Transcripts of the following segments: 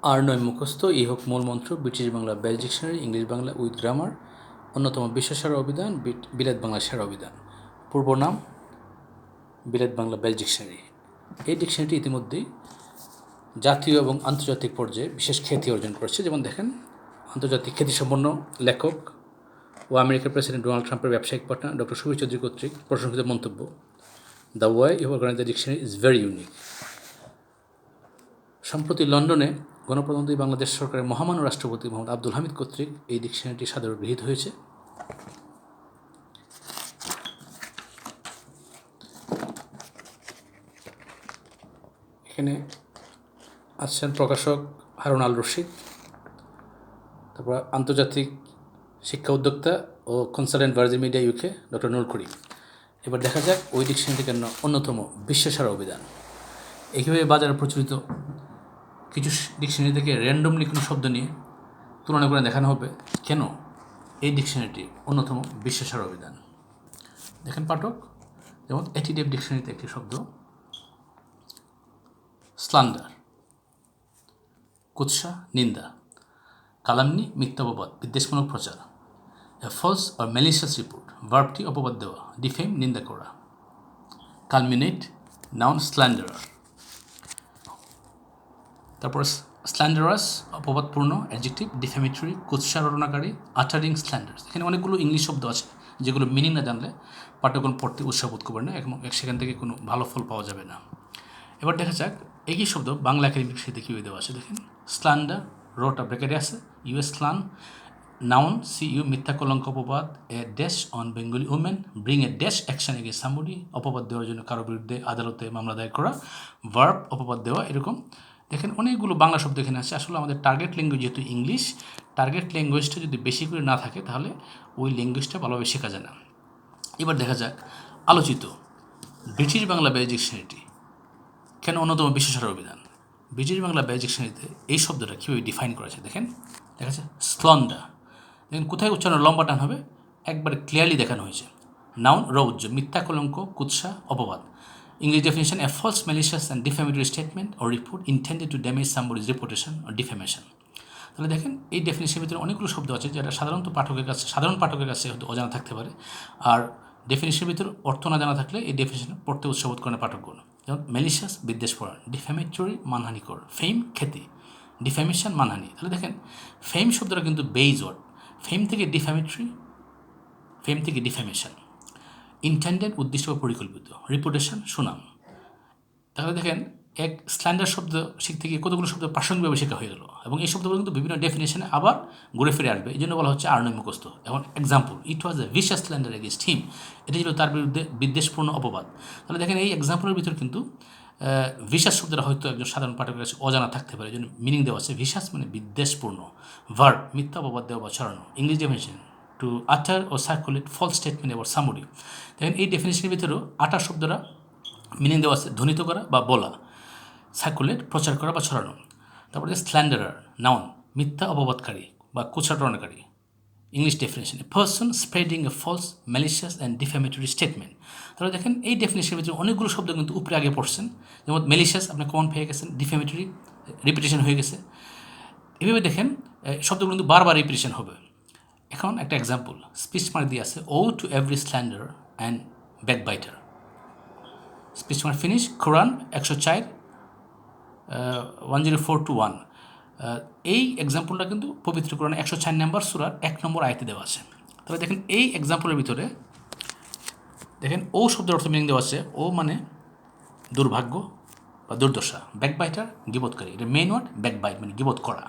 আর নয় মুখস্থ এই হোক মূলমন্ত্র British Bangla bell dictionary English Bangla with grammar অন্যতম বিশ্বসেরা অভিধান বিলেত বাংলা সেরা অভিধান পূর্ব নাম বিলেত বাংলা বেল ডিকশনারি। এই ডিকশনারিটি ইতিমধ্যেই জাতীয় এবং আন্তর্জাতিক পর্যায়ে বিশেষ খ্যাতি অর্জন করেছে। যেমন দেখেন, আন্তর্জাতিক খ্যাতিসম্পন্ন লেখক ও আমেরিকার প্রেসিডেন্ট ডোনাল্ড ট্রাম্পের ব্যবসায়িক পার্টনার ডক্টর সুবীর চৌধুরী কর্তৃক প্রশংসিত মন্তব্য, the way you organise the dictionary is very unique. সম্প্রতি লন্ডনে গণপ্রজাতন্ত্রী বাংলাদেশ সরকারের মহামান্য রাষ্ট্রপতি মোহাম্মদ আব্দুল হামিদ কর্তৃক এই ডিকশনারিটি সাদরে গৃহীত হয়েছে। এখানে আছেন প্রকাশক হারুন আল রশিদ, তারপর আন্তর্জাতিক শিক্ষা উদ্যোক্তা ও consultant Virgin Media UK doctor Nur Karim. এবার দেখা যাক ওই ডিকশনারিটি কেন অন্যতম বিশ্বসেরা অভিধান। এইভাবে বাজারে প্রচলিত কিছু ডিকশনারি থেকে র্যান্ডমলি কোনো শব্দ নিয়ে তুলনা করে দেখানো হবে কেন এই ডিকশনারিটি অন্যতম বিশ্বসেরা অভিধান। দেখেন পাঠক, যেমন এটিডেভ ডিকশনারিতে একটি শব্দ স্ল্যান্ডার, কুৎসা নিন্দা, কালামনি মিথ্যা অপবাদ বিদ্বেষমূলক প্রচার, a false or malicious report ভার্বটি অপবাদ দেওয়া ডিফেম নিন্দা করা, কালমিনেট নাউন স্ল্যান্ডারার, তারপর স্ল্যান্ডারাস অপবাদপূর্ণ অ্যাডজেক্টিভ, ডিফেমেটরি কুৎসা রটনাকারী, আটারিং স্ল্যান্ডার্স। এখানে অনেকগুলো ইংলিশ শব্দ আছে যেগুলো মিনিং না জানলে পাঠ্যক্রম পড়তে উৎসাহ বোধ করবেন না এবং সেখান থেকে কোনো ভালো ফল পাওয়া যাবে না। এবার দেখা যাক একই শব্দ বাংলা একাডেমিক সাথে কীভাবে দেওয়া আছে। দেখেন, স্ল্যান্ডার রোটা ব্রেকেটে আছে, ইউএস স্ল্যান নাউন সি ইউ মিথ্যা কলঙ্ক অপবাদ, a dash on Bengali women, bring a dash action against somebody অপবাদ দেওয়ার জন্য কারো বিরুদ্ধে আদালতে মামলা দায়ের করা, ভার্ব অপবাদ দেওয়া। এরকম দেখেন অনেকগুলো বাংলা শব্দ এখানে আছে। আসলে আমাদের টার্গেট ল্যাঙ্গুয়েজ যেহেতু ইংলিশ, টার্গেট ল্যাঙ্গুয়েজটা যদি বেশি করে না থাকে তাহলে ওই ল্যাঙ্গুয়েজটা ভালোভাবে শেখা যায় না। এবার দেখা যাক আলোচিত ব্রিটিশ বাংলা বেল ডিকশনারিটি কেন অন্যতম বিশ্বসেরা অভিধান। ব্রিটিশ বাংলা বেল ডিকশনারিতে এই শব্দটা কীভাবে ডিফাইন করা আছে দেখেন, দেখা যাচ্ছে স্লন্ডার। দেখেন কোথায় উচ্চারণ লম্বা টান হবে একবার ক্লিয়ারলি দেখানো হয়েছে। নাউন রৌদ্র মিথ্যা কলঙ্ক কুৎসা অপবাদ। English definition: a false, malicious and defamatory statement or report intended to damage somebody's reputation or defamation. তাহলে দেখেন এই ডেফিনেশনের ভিতরে অনেকগুলো শব্দ আছে যেটা সাধারণ পাঠকের কাছে হয়তো অজানা থাকতে পারে। আর ডেফিনেশনের ভিতরে অর্থ না জানা থাকলে এই ডেফিনেশন পড়তে উৎসাহ করে পাঠকগণ। যেমন ম্যালিশিয়াস বিদ্বেষ পড়া, ডিফ্যামেটরি মানহানিকর, ফেম খ্যাতি, ডিফ্যামেশন মানহানি। তাহলে দেখেন ফেম শব্দটা কিন্তু বেইজ ওয়ার্ড, ফেম থেকে ডিফ্যামেটরি, ফেম থেকে ডিফ্যামেশন, ইন্টেন্ডেড উদ্দেশ্য বা পরিকল্পিত, রিপুটেশন সুনাম। তাহলে দেখেন এক স্ল্যান্ডার শব্দ শিখতে গিয়ে কতগুলো শব্দ প্রাসঙ্গিকভাবে শেখা হয়ে গেল এবং এই শব্দগুলো কিন্তু বিভিন্ন ডেফিনেশনে আবার ঘুরে ফিরে আসবে। এই জন্য বলা হচ্ছে আর্নয় মুখস্থ। এখন এক্সাম্পল, ইট ওয়াজ এ ভিশাস স্ল্যান্ডার এগেন্স্ট হিম, এটা ছিল তার বিরুদ্ধে বিদ্বেষপূর্ণ অপবাদ। তাহলে দেখেন এই এক্সাম্পলের ভিতর কিন্তু ভিশাস শব্দটা হয়তো একজন সাধারণ পাঠকের কাছে অজানা থাকতে পারে, এই জন্য মিনিং দেওয়া আছে। ভিশাস মানে বিদ্বেষপূর্ণ, ভার্ব মিথ্যা অপবাদ দেওয়া বা ছড়ানো, English definition to utter or circulate false statement about somebody. দেখেন এই ডেফিনেশনের ভিতরেও আটার শব্দটা মিনিং দেওয়া আছে ধ্বনিত করা বা বলা, সার্কুলেট প্রচার করা বা ছড়ানো। তারপরে স্ল্যান্ডারার নাউন মিথ্যা অপবাদকারী বা কুৎসাটনাকারী, English definition a person spreading a false malicious and defamatory statement. তাহলে দেখেন এই ডেফিনেশনের ভিতরে অনেকগুলো শব্দ কিন্তু উপরে আগে পড়ছেন, যেমন ম্যালিশিয়াস আপনি কমন পেয়ে গেছেন, ডিফ্যামেটরি রিপিটেশন হয়ে গেছে। এভাবে দেখেন শব্দগুলো কিন্তু বারবার রিপিটেশন হবে। এখন একটা এক্সাম্পল স্পিচ মার্ক দিয়ে আছে, woe to every slander and backbiter. Speech mark finish, Quran 104 104-1। এই এক্সাম্পলটা কিন্তু পবিত্র কোরআন 104 নম্বর সূরার 1 নম্বর আয়াতে দেওয়া আছে। তাহলে দেখেন এই এক্সাম্পলের ভিতরে দেখেন ও শব্দের অর্থ মিনিং দেওয়া আছে, ও মানে দুর্ভাগ্য বা দুর্দশা, ব্যাকবাইটার গিবতকারী, এটা মেইন ওয়ার্ড ব্যাকবাইট মানে গিবত করা।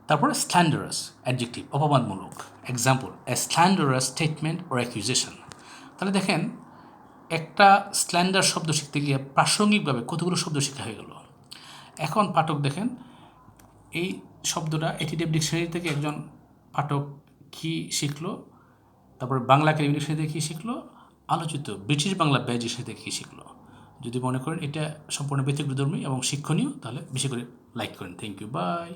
তারপরে স্ল্যান্ডারাস অ্যাডজেক্টিভ অপবাদমূলক, example a slanderous statement or accusation. তাহলে দেখেন একটা স্ল্যান্ডার শব্দ শিখতে গিয়ে প্রাসঙ্গিকভাবে কতগুলো শব্দ শেখা হয়ে গেল। এখন পাঠক দেখেন এই শব্দটা এটিডেভ ডিকশনারি থেকে একজন পাঠক কী শিখলো, তারপরে বাংলা একাডেমিক ডিকশনারি থেকে কী শিখলো, আলোচিত ব্রিটিশ বাংলা বেল ডিকশনারি থেকে কী শিখলো। যদি মনে করেন এটা সম্পূর্ণ ব্যতিক্রমধর্মী এবং শিক্ষণীয় তাহলে বেশি করে লাইক করেন। Thank you, by.